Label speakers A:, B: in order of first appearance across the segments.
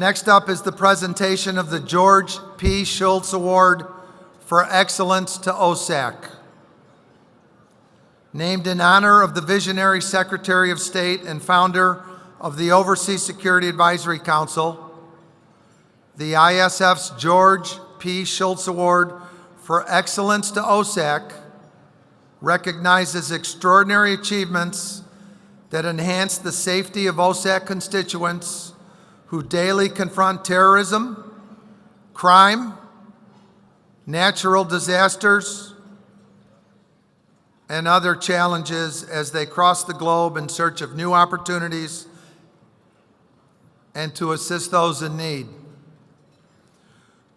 A: Next up is the presentation of the George P. Shultz Award for Excellence to OSAC. Named in honor of the visionary Secretary of State and founder of the Overseas Security Advisory Council, the ISF's George P. Shultz Award for Excellence to OSAC recognizes extraordinary achievements that enhance the safety of OSAC constituents who daily confront terrorism, crime, natural disasters, and other challenges as they cross the globe in search of new opportunities and to assist those in need.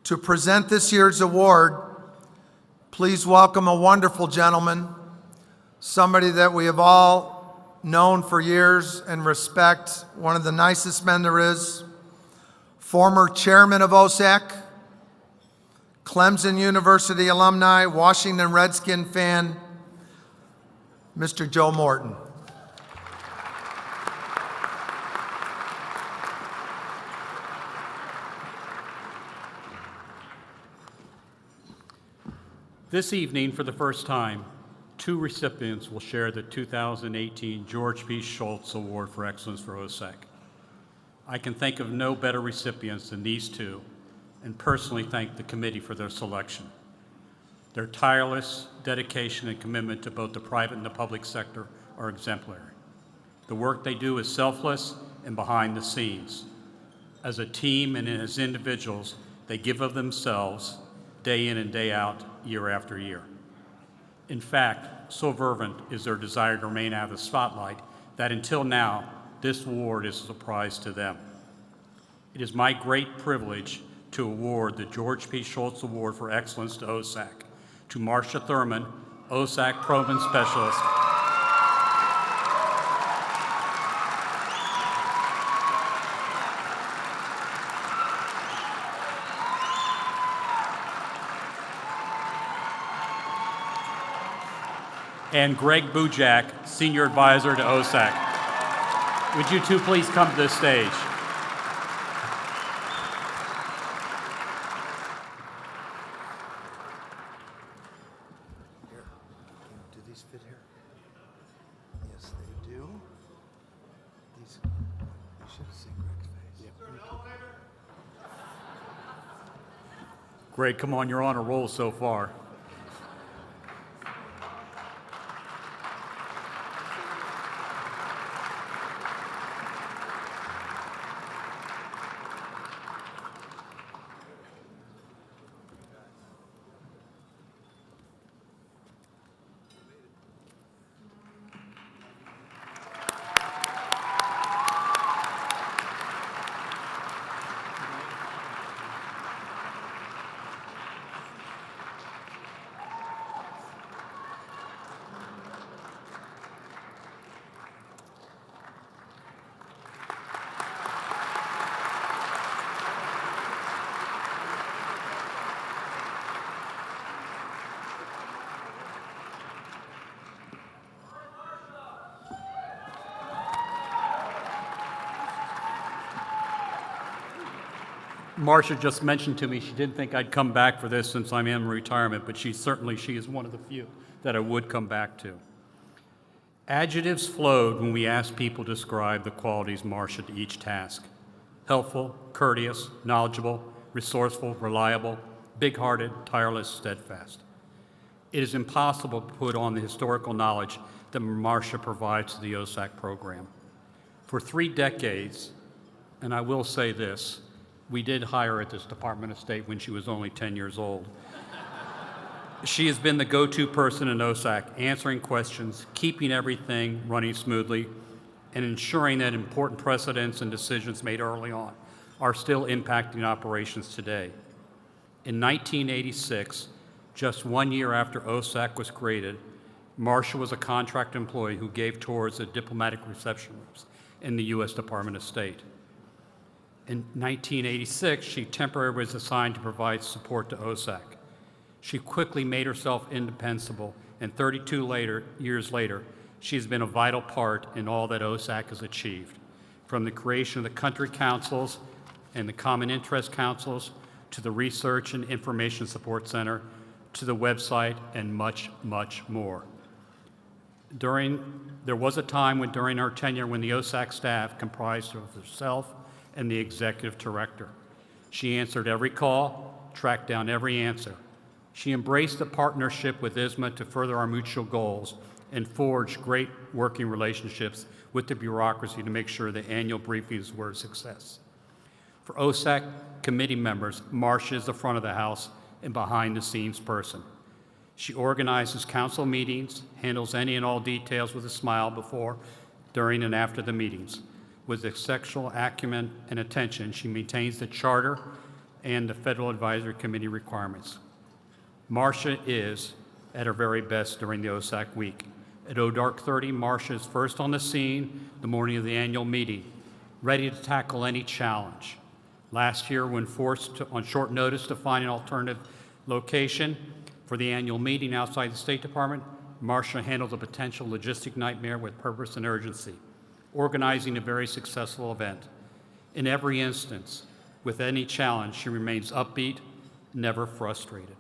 A: To present this year's award, please welcome a wonderful gentleman, somebody that we have all known for years and respect, one of the nicest men there is, former chairman of OSAC, Clemson University alumni, Washington Redskin fan, Mr. Joe Morton.
B: This evening, for the first time, two recipients will share the 2018 George P. Shultz Award for Excellence for OSAC. I can think of no better recipients than these two, and personally thank the committee for their selection. Their tireless dedication and commitment to both the private and the public sector are exemplary. The work they do is selfless and behind the scenes. As a team and as individuals, they give of themselves day in and day out, year after year. In fact, so fervent is their desire to remain out of the spotlight that until now, this award is a surprise to them. It is my great privilege to award the George P. Shultz Award for Excellence to OSAC to Marsha Thurman, OSAC Program Specialist, and Greg Bujac, Senior Advisor to OSAC. Would you two please come to this stage?
A: Here, do these fit here? Yes, they do. These, you should have seen Greg's face. Yep.
B: Greg, come on, you're on a roll so far. Marsha just mentioned to me she didn't think I'd come back for this since I'm in retirement, but she is one of the few that I would come back to. Adjectives flowed when we asked people to describe the qualities Marsha to each task. Helpful, courteous, knowledgeable, resourceful, reliable, big-hearted, tireless, steadfast. It is impossible to put on the historical knowledge that Marsha provides to the OSAC program. For 3 decades, and I will say this, we did hire her at this Department of State when she was only 10 years old. She has been the go-to person in OSAC, answering questions, keeping everything running smoothly, and ensuring that important precedents and decisions made early on are still impacting operations today. In 1986, just 1 year after OSAC was created, Marsha was a contract employee who gave tours at diplomatic reception rooms in the U.S. Department of State. In 1986, she temporarily was assigned to provide support to OSAC. She quickly made herself indispensable, and 32 years later, she's been a vital part in all that OSAC has achieved, from the creation of the country councils and the Common Interest Councils, to the Research and Information Support Center, to the website, and much, much more. There was a time during her tenure when the OSAC staff comprised of herself and the executive director. She answered every call, tracked down every answer. She embraced the partnership with ISMA to further our mutual goals and forged great working relationships with the bureaucracy to make sure the annual briefings were a success. For OSAC committee members, Marsha is the front of the house and behind-the-scenes person. She organizes council meetings, handles any and all details with a smile before, during, and after the meetings. With exceptional acumen and attention, she maintains the charter and the Federal Advisory Committee requirements. Marsha is at her very best during the OSAC week. At dark 30, Marsha is first on the scene the morning of the annual meeting, ready to tackle any challenge. Last year, when forced on short notice to find an alternative location for the annual meeting outside the State Department, Marsha handled a potential logistic nightmare with purpose and urgency, organizing a very successful event. In every instance, with any challenge, she remains upbeat, never frustrated.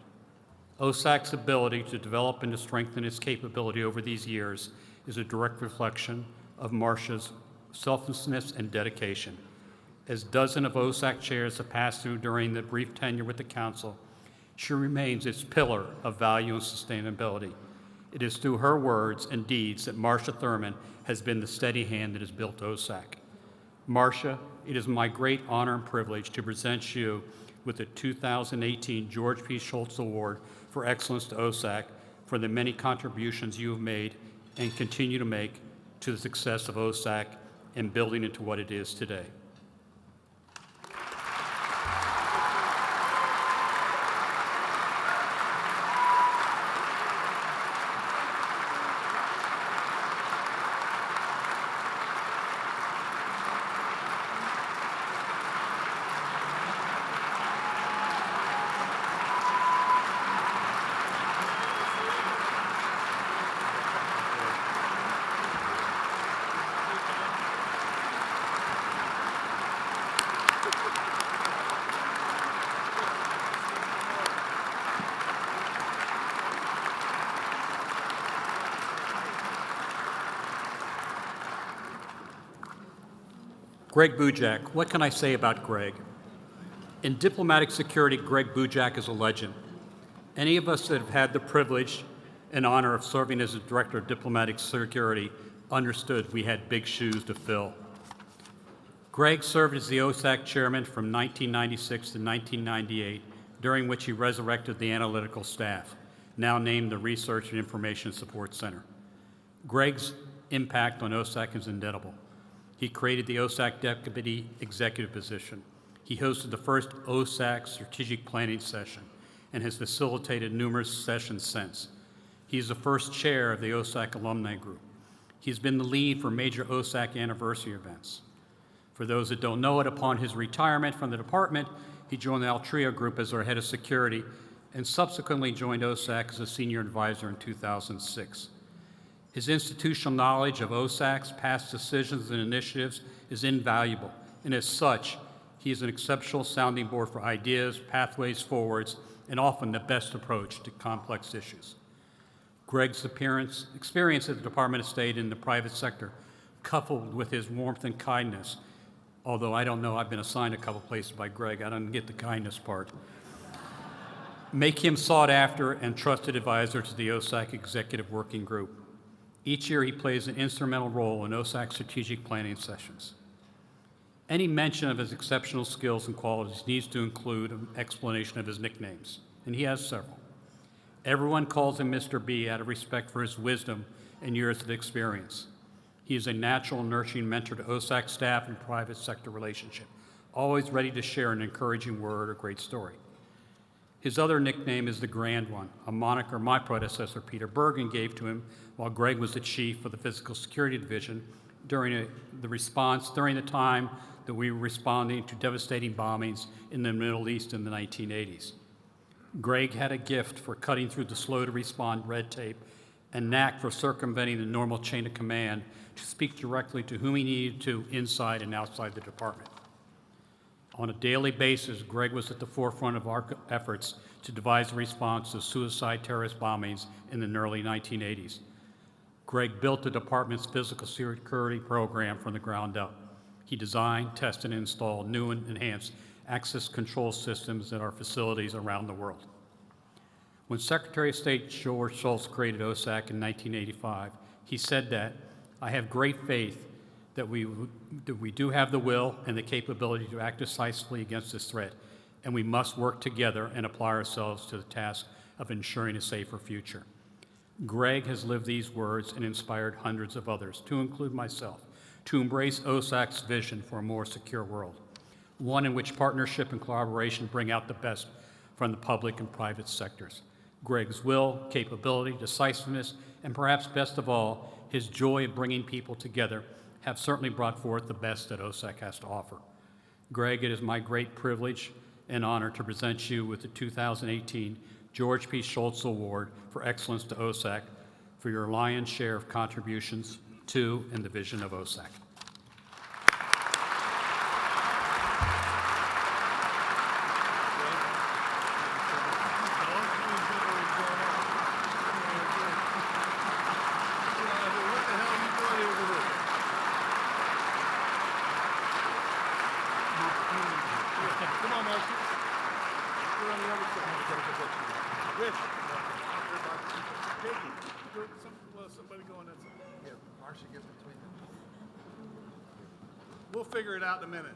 B: OSAC's ability to develop and to strengthen its capability over these years is a direct reflection of Marsha's selflessness and dedication. As dozens of OSAC chairs have passed through during the brief tenure with the Council, she remains its pillar of value and sustainability. It is through her words and deeds that Marsha Thurman has been the steady hand that has built OSAC. Marsha, it is my great honor and privilege to present you with the 2018 George P. Shultz Award for Excellence to OSAC for the many contributions you have made and continue to make to the success of OSAC and building it to what it is today. Greg Bujac, what can I say about Greg? In diplomatic security, Greg Bujac is a legend. Any of us that have had the privilege and honor of serving as a director of diplomatic security understood we had big shoes to fill. Greg served as the OSAC chairman from 1996 to 1998, during which he resurrected the analytical staff, now named the Research and Information Support Center. Greg's impact on OSAC is indelible. He created the OSAC Deputy Executive position. He hosted the first OSAC Strategic Planning session and has facilitated numerous sessions since. He is the first chair of the OSAC Alumni Group. He's been the lead for major OSAC anniversary events. For those that don't know it, upon his retirement from the department, he joined the Altria Group as our head of security and subsequently joined OSAC as a senior advisor in 2006. His institutional knowledge of OSAC's past decisions and initiatives is invaluable, and as such, he is an exceptional sounding board for ideas, pathways forwards, and often the best approach to complex issues. Greg's experience at the Department of State in the private sector, coupled with his warmth and kindness, although I don't know, I've been assigned a couple places by Greg, I don't get the kindness part, make him sought after and trusted advisor to the OSAC Executive Working Group. Each year, he plays an instrumental role in OSAC strategic planning sessions. Any mention of his exceptional skills and qualities needs to include an explanation of his nicknames, and he has several. Everyone calls him Mr. B out of respect for his wisdom and years of experience. He is a natural nurturing mentor to OSAC staff and private sector relationship, always ready to share an encouraging word or great story. His other nickname is the Grand One, a moniker my predecessor, Peter Bergen, gave to him while Greg was the chief of the Physical Security Division during the time that we were responding to devastating bombings in the Middle East in the 1980s. Greg had a gift for cutting through the slow-to-respond red tape and knack for circumventing the normal chain of command to speak directly to whom he needed to inside and outside the department. On a daily basis, Greg was at the forefront of our efforts to devise a response to suicide terrorist bombings in the early 1980s. Greg built the department's physical security program from the ground up. He designed, tested, and installed new and enhanced access control systems at our facilities around the world. When Secretary of State George Shultz created OSAC in 1985, he said that, "I have great faith that we do have the will and the capability to act decisively against this threat, and we must work together and apply ourselves to the task of ensuring a safer future." Greg has lived these words and inspired hundreds of others, to include myself, to embrace OSAC's vision for a more secure world, one in which partnership and collaboration bring out the best from the public and private sectors. Greg's will, capability, decisiveness, and perhaps best of all, his joy of bringing people together have certainly brought forth the best that OSAC has to offer. Greg, it is my great privilege and honor to present you with the 2018 George P. Shultz Award for Excellence to OSAC for your lion's share of contributions to and the vision of OSAC.
C: Come on, Marsha. We're on the other side. Rich. Somebody go on that side.
A: Yeah, Marsha, get between them.
C: We'll figure it out in a minute.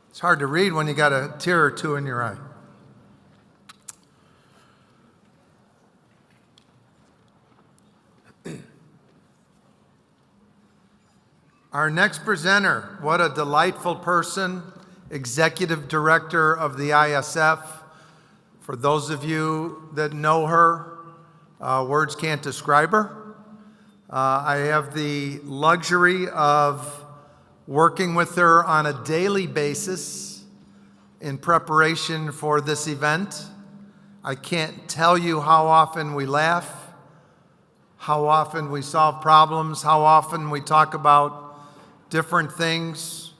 A: It's hard to read when you got a tear or two in your eye. Our next presenter, what a delightful person, Executive Director of the ISF. For those of you that know her, words can't describe her. I have the luxury of working with her on a daily basis in preparation for this event. I can't tell you how often we laugh, how often we solve problems, how often we talk about different things.